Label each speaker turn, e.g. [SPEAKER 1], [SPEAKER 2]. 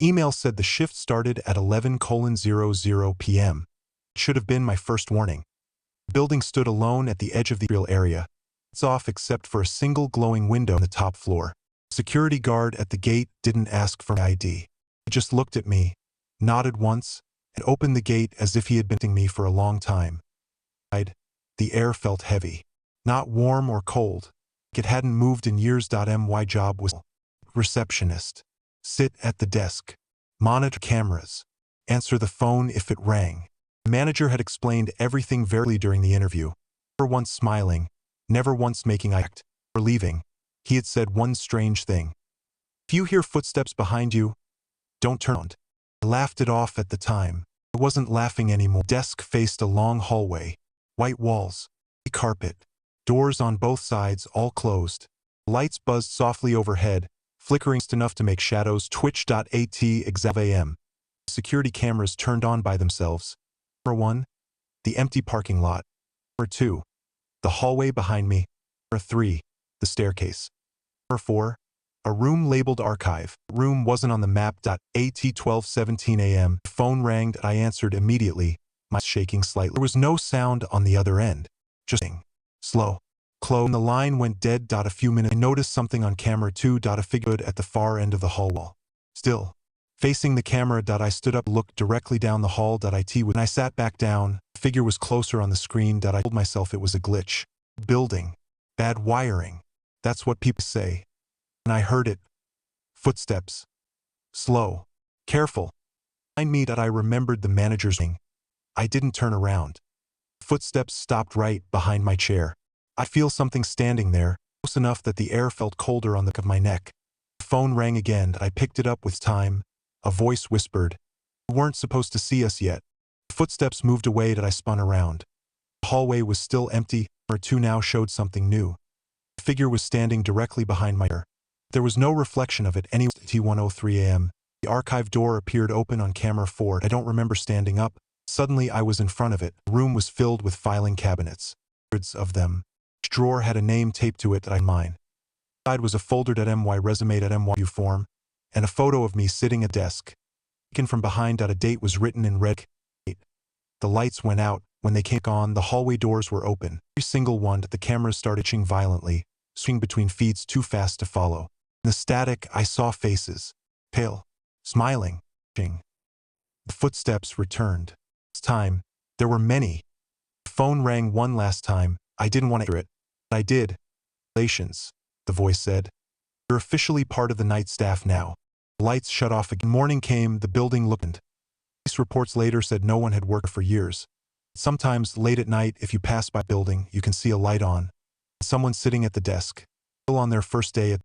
[SPEAKER 1] Email said the shift started at 11:00 p.m. It should have been my first warning. The building stood alone at the edge of the real area. It's off except for a single glowing window on the top floor. Security guard at the gate didn't ask for my ID. He just looked at me, nodded once, and opened the gate as if he had been watching me for a long time. The air felt heavy. Not warm or cold. It hadn't moved in years. My job was receptionist. Sit at the desk. Monitor cameras. Answer the phone if it rang. The manager had explained everything very clearly during the interview. Never once smiling. Never once making eye contact. Or leaving. He had said one strange thing. If you hear footsteps behind you, don't turn around. I laughed it off at the time. I wasn't laughing anymore. The desk faced a long hallway. White walls. Carpet. Doors on both sides, all closed. Lights buzzed softly overhead, flickering just enough to make shadows twitch. At exactly a.m. Security cameras turned on by themselves. Camera 1. The empty parking lot. Camera 2. The hallway behind me. Camera 3. The staircase. Camera 4. A room labeled archive. The room wasn't on the map. At 12:17 a.m. The phone rang. I answered immediately, my shaking slightly. There was no sound on the other end. Just slow. Close. The line went dead. A few minutes. I noticed something on camera 2. A figure at the far end of the hall wall. Still. Facing the camera. I stood up, looked directly down the hall. When I sat back down, the figure was closer on the screen. I told myself it was a glitch. Building. Bad wiring. That's what people say. And I heard it. Footsteps. Slow. Careful. Behind me. I remembered the manager's ring. I didn't turn around. Footsteps stopped right behind my chair. I feel something standing there, close enough that the air felt colder on the back of my neck. The phone rang again. I picked it up with time. A voice whispered, "You weren't supposed to see us yet." The footsteps moved away. I spun around. The hallway was still empty. Camera 2 now showed something new. The figure was standing directly behind my chair. There was no reflection of it anywhere. At 1:03 a.m. The archive door appeared open on camera 4. I don't remember standing up. Suddenly I was in front of it. The room was filled with filing cabinets. Hundreds of them. Each drawer had a name taped to it that I mine. Inside was a folder. .my resume. .my form, and a photo of me sitting at a desk. Taken from behind. A date was written in red. The lights went out. When they came on, the hallway doors were open. Every single one. The cameras started itching violently, swinging between feeds too fast to follow. In the static, I saw faces. Pale. Smiling. Itching. The footsteps returned. This time, there were many. The phone rang one last time. I didn't want to hear it, but I did. "Congratulations," the voice said. "You're officially part of the night staff now." The lights shut off again. Morning came. The building looked. Police reports later said no one had worked for years. Sometimes, late at night, if you pass by a building, you can see a light on. Someone sitting at the desk, still on their first day at